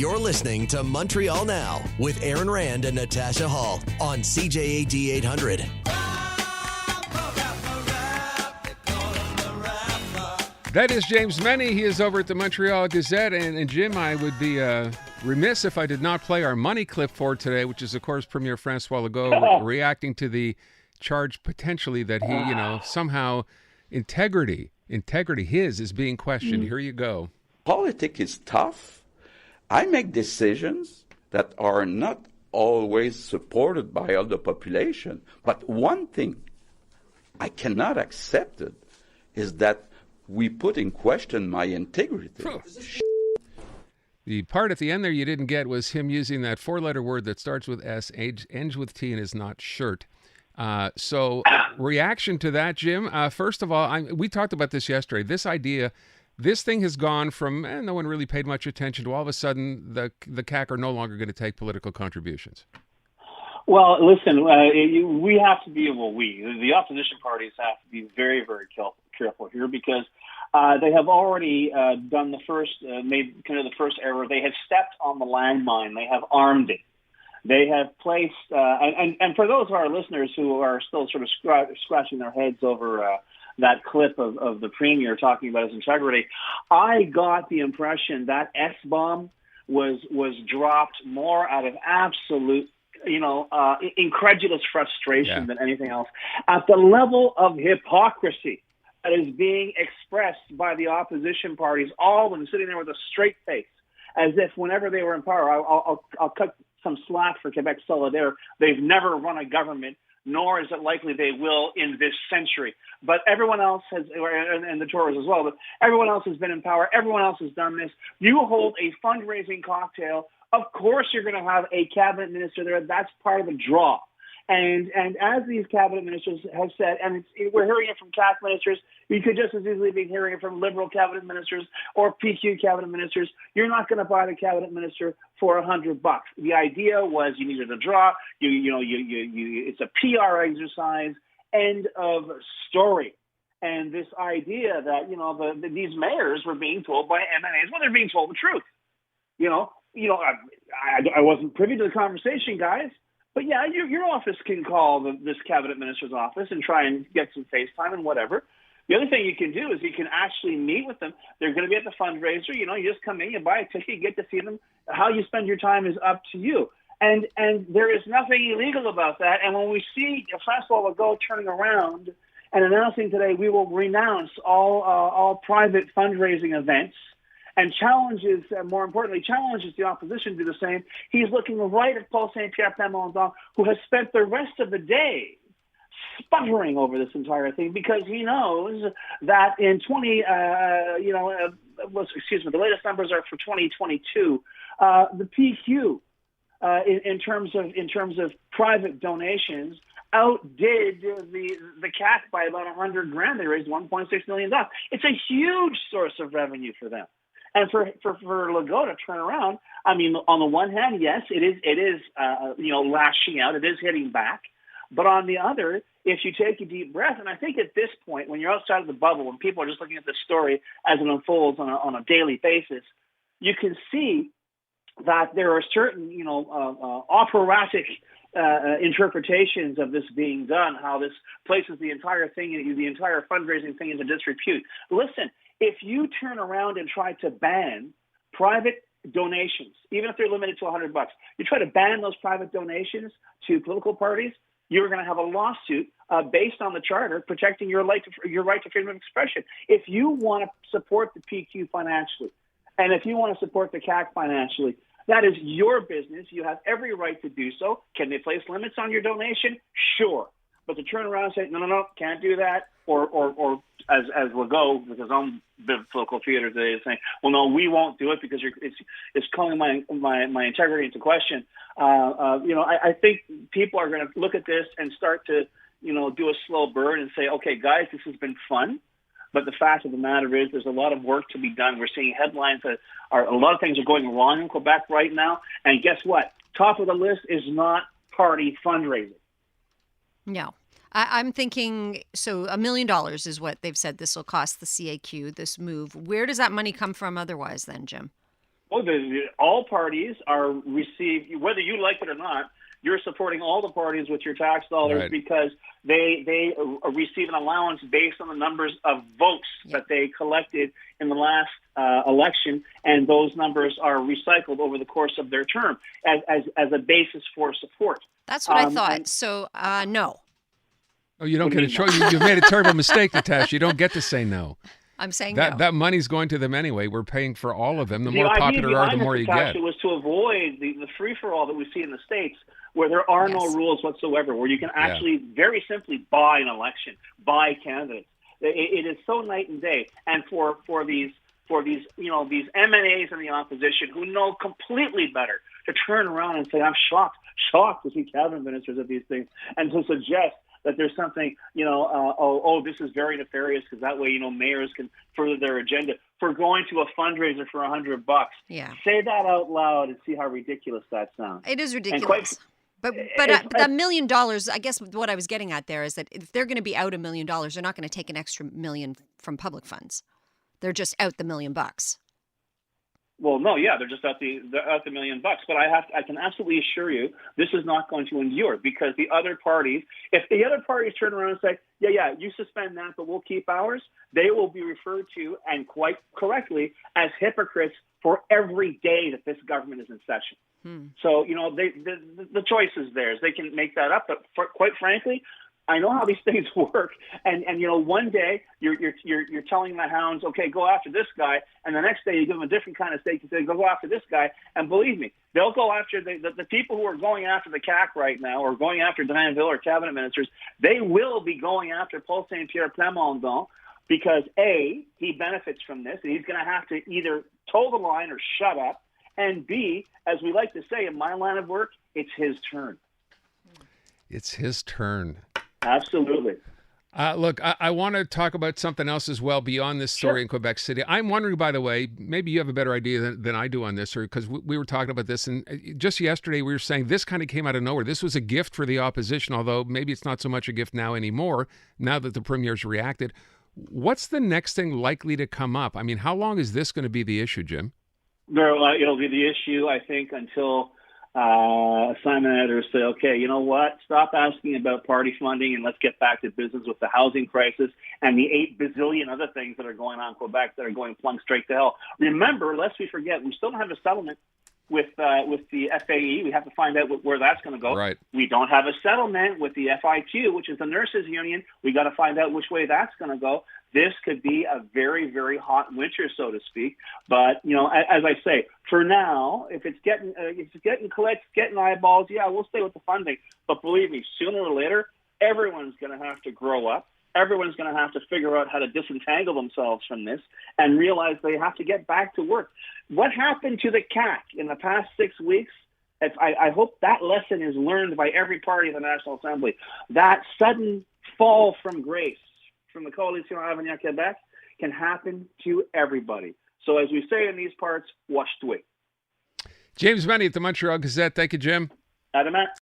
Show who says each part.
Speaker 1: You're listening to Montreal Now with Aaron Rand and Natasha Hall on CJAD 800.
Speaker 2: That is James Mennie. He is over at the Montreal Gazette. And Jim, I would be remiss if I did not play our money clip for today, which is, of course, Premier Francois Legault reacting to the charge potentially that he, somehow integrity his is being questioned. Here you go.
Speaker 3: Politics is tough. I make decisions that are not always supported by all the population. But one thing I cannot accept it is that we put in question my integrity.
Speaker 2: The part at the end there you didn't get was him using that four-letter word that starts with S, ends with T, and is not shirt. So reaction to that, Jim? First of all, we talked about this yesterday. This thing has gone from no one really paid much attention to all of a sudden the CAQ are no longer going to take political contributions.
Speaker 4: Well, listen, we have to be, the opposition parties have to be very, very careful here because they have already done made kind of the first error. They have stepped on the landmine. They have armed it. They have placed, and for those of our listeners who are still sort of scratching their heads over that clip of the Premier talking about his integrity, I got the impression that S-bomb was dropped more out of absolute incredulous frustration than anything else at the level of hypocrisy that is being expressed by the opposition parties, all of them sitting there with a straight face, as if whenever they were in power, I'll cut some slack for Quebec Solidaire. They've never run a government, nor is it likely they will in this century. But everyone else has, and the Tories as well, but everyone else has been in power. Everyone else has done this. You hold a fundraising cocktail. Of course you're going to have a cabinet minister there. That's part of the draw. And as these cabinet ministers have said, and we're hearing it from CAQ ministers, you could just as easily be hearing it from Liberal cabinet ministers or PQ cabinet ministers. You're not going to buy the cabinet minister for $100. The idea was you needed a draw. It's a PR exercise. End of story. And this idea that these mayors were being told by MNAs, well, they're being told the truth. I wasn't privy to the conversation, guys. But yeah, your office can call this cabinet minister's office and try and get some FaceTime and whatever. The other thing you can do is you can actually meet with them. They're going to be at the fundraiser. You just come in, you buy a ticket, you get to see them. How you spend your time is up to you. And there is nothing illegal about that. And when we see Francois Legault turning around and announcing today we will renounce all private fundraising events, and more importantly, challenges the opposition to do the same. He's looking right at Paul Saint-Pierre Plamondon, who has spent the rest of the day sputtering over this entire thing because he knows that in the latest numbers are for 2022. The PQ, in terms of private donations, outdid the CAQ by about $100,000. They raised $1.6 million. It's a huge source of revenue for them. And for Legault to turn around, I mean, on the one hand, yes, it is lashing out, it is hitting back. But on the other, if you take a deep breath, and I think at this point, when you're outside of the bubble, when people are just looking at the story as it unfolds on a daily basis, you can see that there are certain, operatic interpretations of this being done, how this places the entire fundraising thing into disrepute. Listen, if you turn around and try to ban private donations, even if they're limited to $100, you try to ban those private donations to political parties, you're going to have a lawsuit based on the charter protecting your right to freedom of expression. If you want to support the PQ financially, and if you want to support the CAQ financially, that is your business. You have every right to do so. Can they place limits on your donation? Sure. But to turn around and say, no, can't do that, or as Legault, with his own bit of political theater today, is saying, well, no, we won't do it because it's calling my integrity into question. I think people are going to look at this and start to, do a slow burn and say, okay, guys, this has been fun. But the fact of the matter is there's a lot of work to be done. We're seeing headlines that a lot of things are going wrong in Quebec right now. And guess what? Top of the list is not party fundraising.
Speaker 5: No. I'm thinking, so $1 million is what they've said this will cost the CAQ, this move. Where does that money come from otherwise then, Jim?
Speaker 4: all parties are whether you like it or not. You're supporting all the parties with your tax dollars
Speaker 2: Right.
Speaker 4: because they receive an allowance based on the numbers of votes that they collected in the last election, and those numbers are recycled over the course of their term as a basis for support.
Speaker 5: That's what I thought. So, no.
Speaker 2: Oh, you don't
Speaker 4: What
Speaker 2: get
Speaker 4: do
Speaker 2: a
Speaker 4: you
Speaker 2: choice. You've made a terrible mistake, Natasha. You don't get to say no.
Speaker 5: I'm saying
Speaker 2: That
Speaker 5: no.
Speaker 2: that money's going to them anyway. We're paying for all of them. The
Speaker 4: The
Speaker 2: more
Speaker 4: idea
Speaker 2: popular are, the
Speaker 4: behind
Speaker 2: more
Speaker 4: this,
Speaker 2: you get.
Speaker 4: Natasha, was to avoid the free-for-all that we see in the States, where there are no
Speaker 5: Yes.
Speaker 4: rules whatsoever, where you can actually very simply buy an election, buy candidates. It is so night and day. And for these these MNAs in the opposition who know completely better to turn around and say, I'm shocked to see cabinet ministers of these things, and to suggest that there's something, this is very nefarious because that way, mayors can further their agenda for going to a fundraiser for $100.
Speaker 5: Yeah.
Speaker 4: Say that out loud and see how ridiculous that sounds.
Speaker 5: It is
Speaker 4: And
Speaker 5: ridiculous. But $1 million, I guess what I was getting at there is that if they're going to be out $1 million, they're not going to take an extra million from public funds. They're just out the $1 million.
Speaker 4: Well, no, yeah, they're just out the $1 million. But I can absolutely assure you, this is not going to endure because the other parties, if the other parties turn around and say, yeah, you suspend that, but we'll keep ours, they will be referred to, and quite correctly, as hypocrites for every day that this government is in session. So, the choice is theirs. They can make that up, but quite frankly, I know how these things work, and one day you're telling the hounds, okay, go after this guy, and the next day you give them a different kind of steak and say, go after this guy, and believe me, they'll go after the people who are going after the CAC right now, or going after Danville or cabinet ministers. They will be going after Paul Saint-Pierre Plamondon because A, he benefits from this, and he's going to have to either toe the line or shut up, and B, as we like to say in my line of work, it's his turn.
Speaker 2: It's his turn.
Speaker 4: Absolutely.
Speaker 2: Look, I want to talk about something else as well beyond this story in Quebec City. I'm wondering, by the way, maybe you have a better idea than I do on this, or because we were talking about this, and just yesterday we were saying this kind of came out of nowhere. This was a gift for the opposition, although maybe it's not so much a gift now anymore, now that the premier's reacted. What's the next thing likely to come up? I mean, how long is this going to be the issue, Jim?
Speaker 4: It'll be the issue, I think, until assignment editors say, okay, you know what? Stop asking about party funding and let's get back to business with the housing crisis and the 8 bazillion other things that are going on in Quebec that are going plumb straight to hell. Remember, lest we forget, we still don't have a settlement with the FAE. We have to find out where that's going to go.
Speaker 2: Right.
Speaker 4: We don't have a settlement with the FIQ, which is the nurses union. We got to find out which way that's going to go. This could be a very, very hot winter, so to speak. But, as I say, for now, if it's getting clicks, getting eyeballs, yeah, we'll stay with the funding. But believe me, sooner or later, everyone's going to have to grow up. Everyone's going to have to figure out how to disentangle themselves from this and realize they have to get back to work. What happened to the CAC in the past 6 weeks? I hope that lesson is learned by every party in the National Assembly. That sudden fall from grace from the Coalition Avenir Quebec can happen to everybody. So as we say in these parts, watch the way.
Speaker 2: James MENNIE at the Montreal Gazette. Thank you, Jim.
Speaker 4: Adamant.